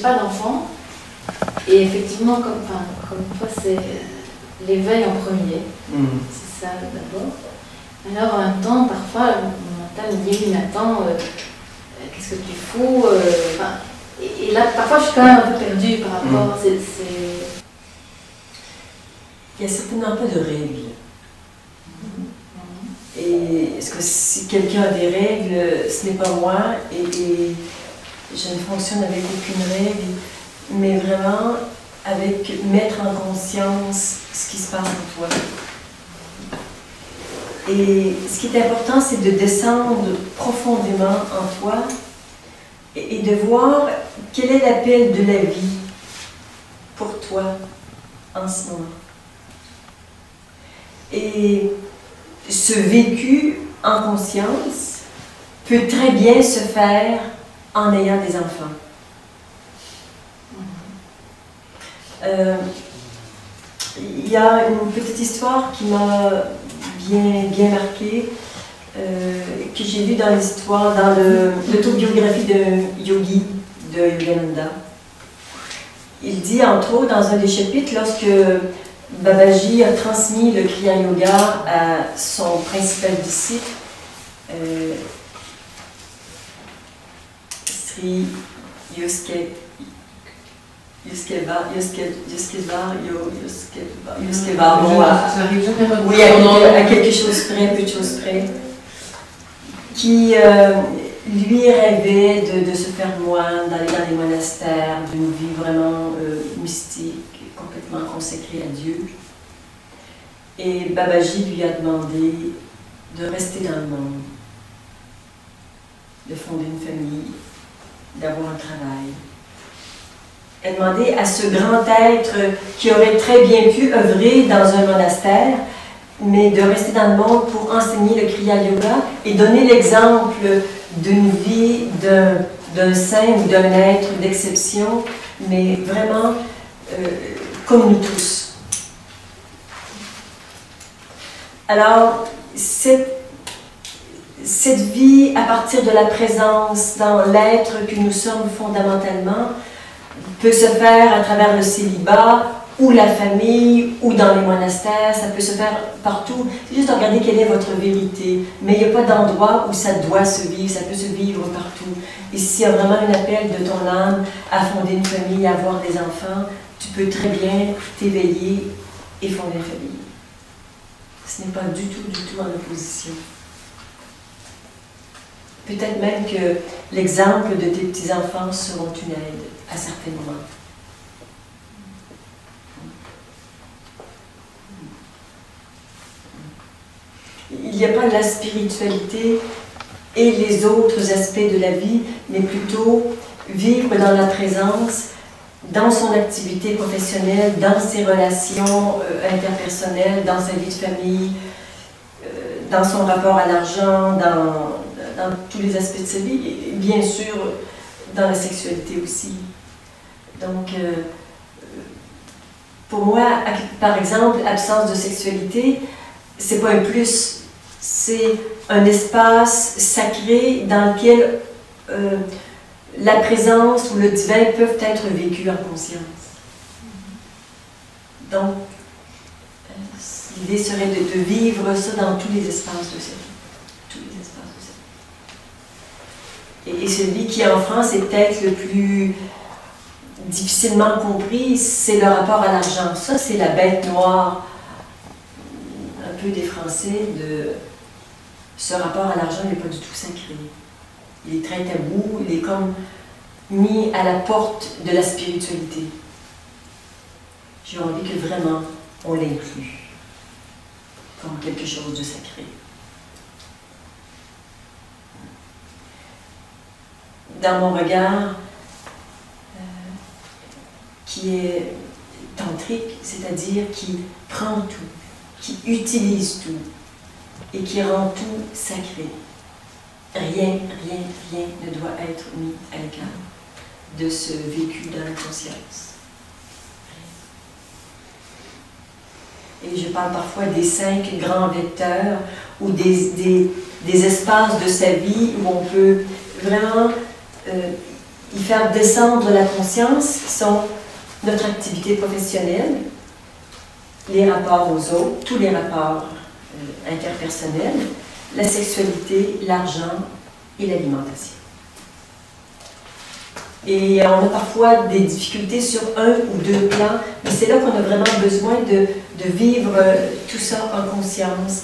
pas d'enfant. Et effectivement, comme toi, c'est l'éveil en premier. C'est ça d'abord. Alors en même temps, parfois, mon mental me dit, oui, mais attends, qu'est-ce que tu fous et là, parfois, je suis quand même un peu perdue par rapport. Il y a certainement pas de règles. Et est-ce que si quelqu'un a des règles, ce n'est pas moi, et je ne fonctionne avec aucune règle, mais vraiment avec mettre en conscience ce qui se passe en toi. Et ce qui est important, c'est de descendre profondément en toi et de voir quel est l'appel de la vie pour toi en ce moment. Et ce vécu en conscience peut très bien se faire en ayant des enfants. Il y a une petite histoire qui m'a bien marquée, que j'ai vue dans l'histoire, dans l'autobiographie de Yogi, de Yogananda. Il dit, entre autres, dans un des chapitres, lorsque Babaji a transmis le Kriya Yoga à son principal disciple, Sri Yuskesvar, oui, à quelque chose près, peu de choses près, qui lui rêvait de se faire moine, d'aller dans les monastères, d'une vie vraiment mystique, complètement consacrée à Dieu. Et Babaji lui a demandé de rester dans le monde, de fonder une famille, d'avoir un travail. Elle a demandé à ce grand être qui aurait très bien pu œuvrer dans un monastère, mais de rester dans le monde pour enseigner le Kriya Yoga et donner l'exemple d'une vie d'un saint ou d'un être d'exception, mais vraiment comme nous tous. Alors, cette vie à partir de la présence dans l'être que nous sommes fondamentalement peut se faire à travers le célibat, ou la famille, ou dans les monastères, ça peut se faire partout. C'est juste de regarder quelle est votre vérité. Mais il n'y a pas d'endroit où ça doit se vivre, ça peut se vivre partout. Et s'il y a vraiment un appel de ton âme à fonder une famille, à avoir des enfants, tu peux très bien t'éveiller et fonder une famille. Ce n'est pas du tout en opposition. Peut-être même que l'exemple de tes petits-enfants seront une aide à certains moments. Il n'y a pas la spiritualité et les autres aspects de la vie, mais plutôt vivre dans la présence, dans son activité professionnelle, dans ses relations interpersonnelles, dans sa vie de famille, dans son rapport à l'argent, dans tous les aspects de sa vie, et bien sûr dans la sexualité aussi. Donc, pour moi, par exemple, absence de sexualité, c'est pas un plus, c'est un espace sacré dans lequel la présence ou le divin peuvent être vécus en conscience. Donc, l'idée serait de vivre ça dans tous les espaces de sa vie. Et celui qui en France est peut-être le plus difficilement compris, c'est le rapport à l'argent. Ça, c'est la bête noire, un peu des Français, de ce rapport à l'argent n'est pas du tout sacré. Il est très tabou, il est comme mis à la porte de la spiritualité. J'ai envie que vraiment on l'inclut comme quelque chose de sacré. Dans mon regard, qui est tantrique, c'est-à-dire qui prend tout, qui utilise tout et qui rend tout sacré. Rien ne doit être mis à l'écart de ce vécu dans la conscience. Et je parle parfois des 5 grands vecteurs ou des espaces de sa vie où on peut vraiment y faire descendre la conscience, qui sont notre activité professionnelle, les rapports aux autres, tous les rapports interpersonnels, la sexualité, l'argent et l'alimentation. Et on a parfois des difficultés sur un ou deux plans, mais c'est là qu'on a vraiment besoin de vivre tout ça en conscience,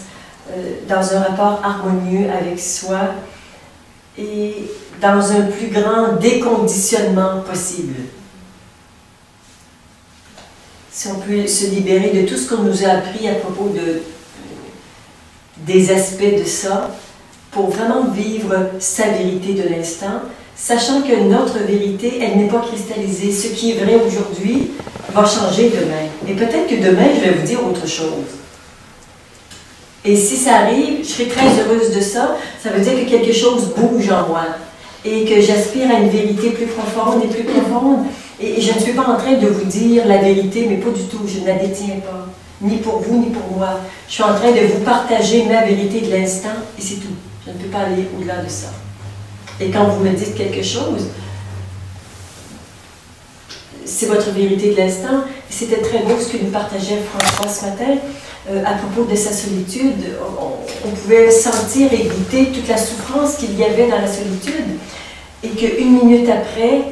dans un rapport harmonieux avec soi et dans un plus grand déconditionnement possible. Si on peut se libérer de tout ce qu'on nous a appris à propos des aspects de ça, pour vraiment vivre sa vérité de l'instant, sachant que notre vérité, elle n'est pas cristallisée. Ce qui est vrai aujourd'hui va changer demain. Et peut-être que demain, je vais vous dire autre chose. Et si ça arrive, je serai très heureuse de ça. Ça veut dire que quelque chose bouge en moi et que j'aspire à une vérité plus profonde et plus profonde. Et je ne suis pas en train de vous dire la vérité, mais pas du tout. Je ne la détiens pas, ni pour vous, ni pour moi. Je suis en train de vous partager ma vérité de l'instant et c'est tout. Je ne peux pas aller au-delà de ça. Et quand vous me dites quelque chose, c'est votre vérité de l'instant. C'était très beau ce que nous partageait François ce matin à propos de sa solitude. On pouvait sentir et goûter toute la souffrance qu'il y avait dans la solitude. Et qu'une minute après,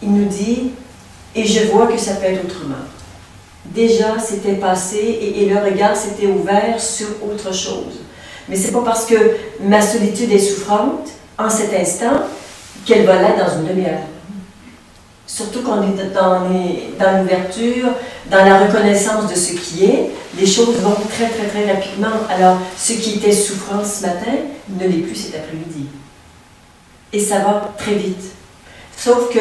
il nous dit « Et je vois que ça peut être autrement ». Déjà, c'était passé et le regard s'était ouvert sur autre chose. Mais c'est pas parce que ma solitude est souffrante en cet instant qu'elle va l'être dans une demi-heure. Surtout qu'on est dans l'ouverture, dans la reconnaissance de ce qui est, les choses vont très, très, très rapidement. Alors, ce qui était souffrant ce matin ne l'est plus cet après-midi. Et ça va très vite. Sauf que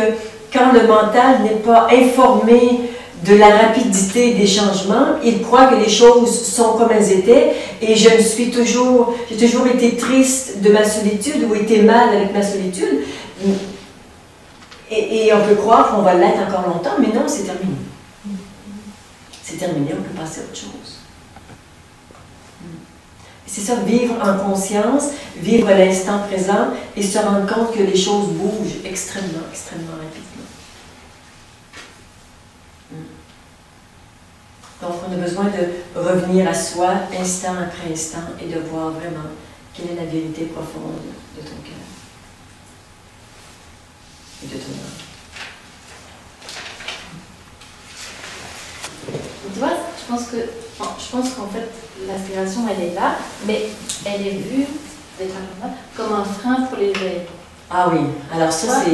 quand le mental n'est pas informé de la rapidité des changements, il croit que les choses sont comme elles étaient, et j'ai toujours été triste de ma solitude ou été mal avec ma solitude, et on peut croire qu'on va l'être encore longtemps, mais non, c'est terminé. C'est terminé, on peut passer à autre chose. C'est ça, vivre en conscience, vivre l'instant présent et se rendre compte que les choses bougent extrêmement, extrêmement rapidement. Donc, on a besoin de revenir à soi, instant après instant, et de voir vraiment quelle est la vérité profonde de ton cœur et de ton âme. Tu vois, je pense qu'en fait, l'aspiration, elle est là, mais elle est vue comme un frein pour l'éveil. Ah oui, alors ça,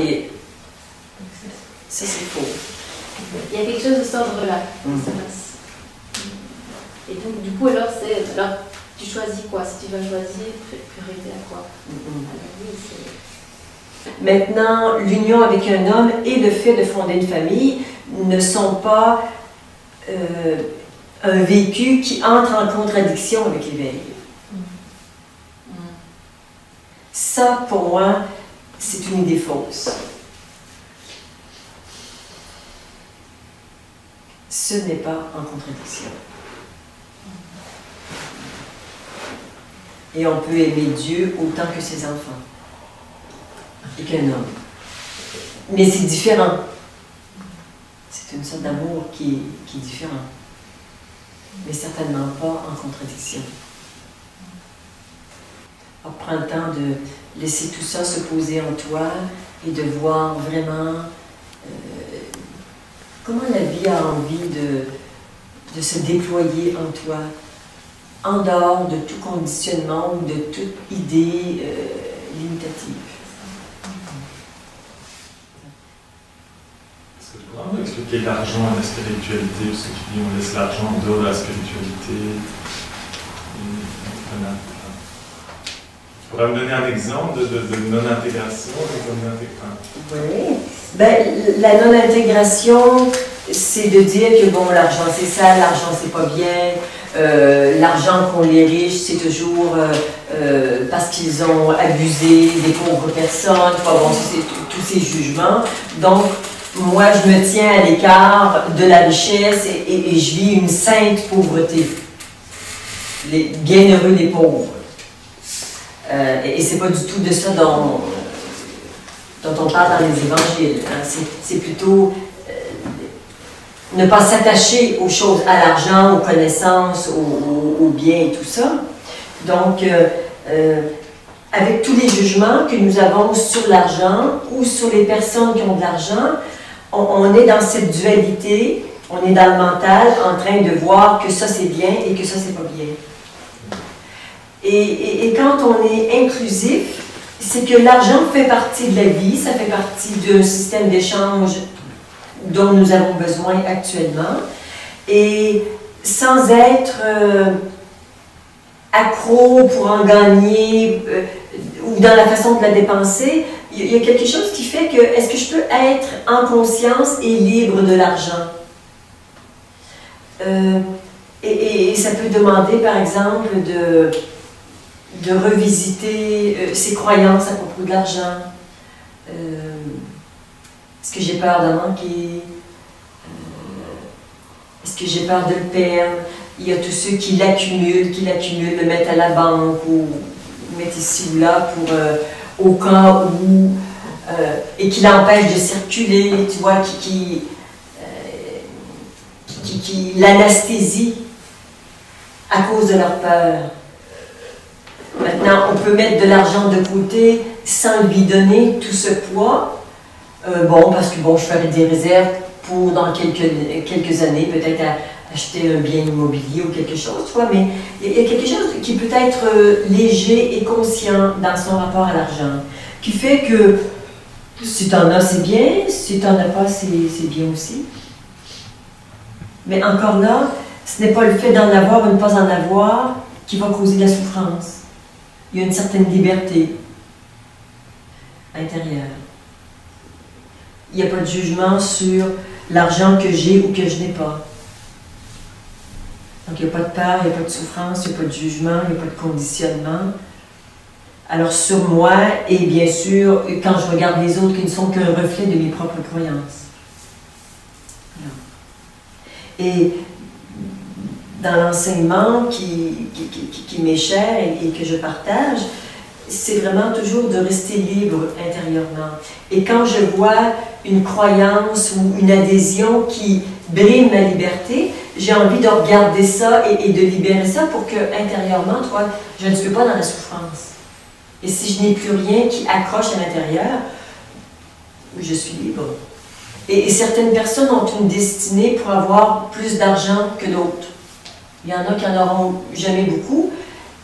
c'est faux. Il y a quelque chose de cet ordre-là qui se passe. Et donc, du coup, alors, tu choisis quoi? Si tu vas choisir, priorité à quoi? Maintenant, l'union avec un homme et le fait de fonder une famille ne sont pas un vécu qui entre en contradiction avec l'éveil. Ça, pour moi, c'est une idée fausse. Ce n'est pas en contradiction. Et on peut aimer Dieu autant que ses enfants et qu'un homme. Mais c'est différent. C'est une sorte d'amour qui est différent. Mais certainement pas en contradiction. Alors, prends le temps de laisser tout ça se poser en toi et de voir vraiment comment la vie a envie de se déployer en toi, en dehors de tout conditionnement ou de toute idée limitative. Est-ce que tu pourrais expliquer l'argent et la spiritualité, parce que tu dis on laisse l'argent en dehors de la spiritualité. Tu pourrais me donner un exemple de non-intégration? Oui. Ben, la non-intégration, c'est de dire que bon, l'argent c'est ça, l'argent c'est pas bien, l'argent qu'ont les riches, c'est toujours parce qu'ils ont abusé des pauvres personnes, enfin, bon, tous ces jugements. Donc, moi, je me tiens à l'écart de la richesse et je vis une sainte pauvreté. Les bienheureux des pauvres. Et c'est pas du tout de ça dont dont on parle dans les évangiles. Hein. C'est plutôt ne pas s'attacher aux choses, à l'argent, aux connaissances, aux biens et tout ça. Donc, avec tous les jugements que nous avons sur l'argent ou sur les personnes qui ont de l'argent, on est dans cette dualité, on est dans le mental en train de voir que ça c'est bien et que ça c'est pas bien. Et quand on est inclusif, c'est que l'argent fait partie de la vie, ça fait partie d'un système d'échange dont nous avons besoin actuellement. Et sans être accro pour en gagner ou dans la façon de la dépenser, il y a quelque chose qui fait que, est-ce que je peux être en conscience et libre de l'argent? Et ça peut demander, par exemple, de revisiter ses croyances à propos de l'argent. Est-ce que j'ai peur d'en manquer? Est-ce que j'ai peur de le perdre? Il y a tous ceux qui l'accumulent, le mettent à la banque ou mettent ici ou là pour, au cas où, et qui l'empêchent de circuler, tu vois, qui l'anesthésie à cause de leur peur. Maintenant, on peut mettre de l'argent de côté sans lui donner tout ce poids. Parce que je ferai des réserves pour dans quelques années, peut-être acheter un bien immobilier ou quelque chose, tu vois, mais il y a quelque chose qui peut être léger et conscient dans son rapport à l'argent, qui fait que si tu en as, c'est bien, si tu n'en as pas, c'est bien aussi. Mais encore là, ce n'est pas le fait d'en avoir ou de ne pas en avoir qui va causer la souffrance. Il y a une certaine liberté intérieure. Il n'y a pas de jugement sur l'argent que j'ai ou que je n'ai pas. Donc il n'y a pas de peur, il n'y a pas de souffrance, il n'y a pas de jugement, il n'y a pas de conditionnement. Alors sur moi, et bien sûr, quand je regarde les autres qui ne sont qu'un reflet de mes propres croyances. Et dans l'enseignement qui m'est cher et que je partage, c'est vraiment toujours de rester libre intérieurement. Et quand je vois une croyance ou une adhésion qui brime ma liberté, j'ai envie de regarder ça et de libérer ça pour que intérieurement, toi, je ne suis pas dans la souffrance. Et si je n'ai plus rien qui accroche à l'intérieur, je suis libre. Et certaines personnes ont une destinée pour avoir plus d'argent que d'autres. Il y en a qui n'en auront jamais beaucoup,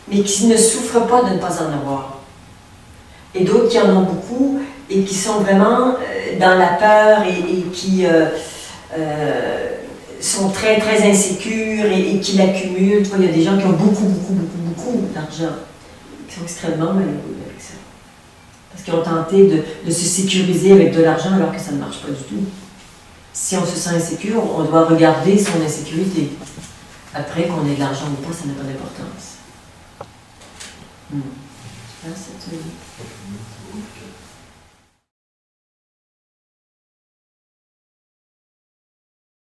mais qui ne souffrent pas de ne pas en avoir. Et d'autres qui en ont beaucoup et qui sont vraiment dans la peur et qui sont très, très insécures et qui l'accumulent. Il y a des gens qui ont beaucoup d'argent, qui sont extrêmement malheureux avec ça. Parce qu'ils ont tenté de se sécuriser avec de l'argent alors que ça ne marche pas du tout. Si on se sent insécure, on doit regarder son insécurité. Après, qu'on ait de l'argent ou pas, ça n'a pas d'importance.